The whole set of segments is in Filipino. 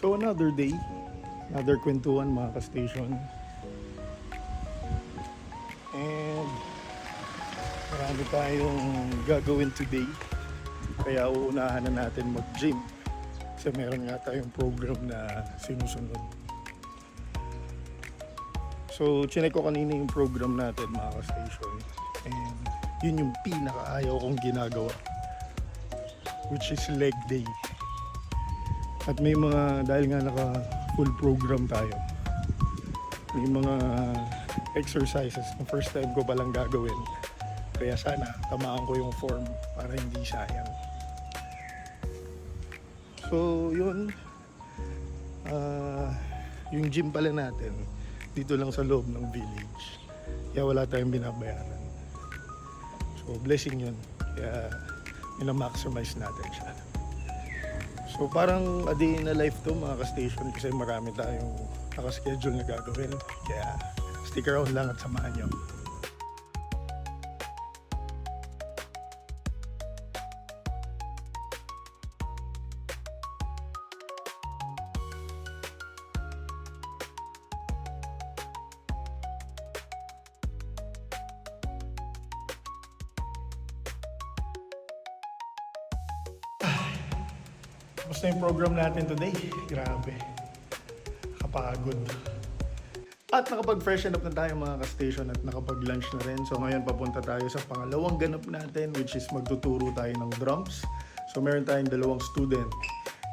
So another day, another kwentuhan mga ka-station. And marami tayong gagawin today. Kaya uunahan na natin mag-gym. Kasi meron nga tayong program na sinusunod. So chinek ko kanina yung program natin mga ka-station. And yun yung pinakaayaw kong ginagawa. Which is leg day. At may mga, dahil nga naka full program tayo, may mga exercises na first time ko palang gagawin. Kaya sana tamaan ko yung form para hindi sayang. So yun, yung gym pala natin dito lang sa loob ng village. Kaya wala tayong binabayaran. So blessing yun. Kaya mina-maximize natin siya. So parang a day in a life to mga ka-station kasi marami tayong nakaschedule na gagawin. Kaya stick around lang at samahan nyo. Basta yung program natin today, grabe. Kapagod. At nakapag-freshen up na tayo mga ka-station at nakapag-lunch na rin. So ngayon papunta tayo sa pangalawang ganap natin which is magtuturo tayo ng drums. So meron tayong dalawang student.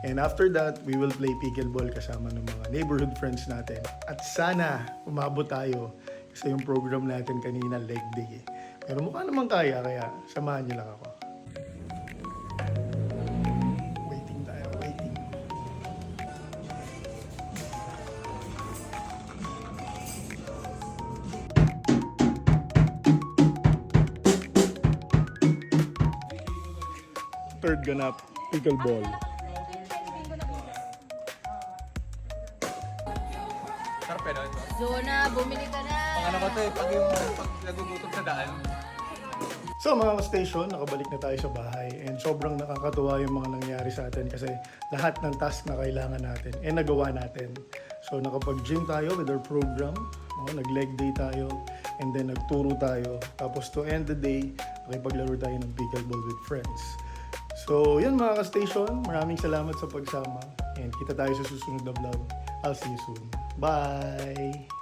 And after that, we will play pickleball kasama ng mga neighborhood friends natin. At sana umabot tayo kasi yung program natin kanina leg day. Pero mukha naman kaya samahan niyo lang ako. Third ganap, pickleball. Sarap eh, no? Zona, bumili ka na! Pag ko to eh, pag nagugutom sa daan. So mga station, nakabalik na tayo sa bahay and sobrang nakakatuwa yung mga nangyari sa atin kasi lahat ng task na kailangan natin nagawa natin. So nakapag-gym tayo with our program, nag-leg day tayo, and then nagturo tayo. Tapos to end the day, nakipaglaro tayo ng pickleball with friends. So yun mga ka-station, maraming salamat sa pagsama and kita tayo sa susunod na vlog. I'll see you soon. Bye!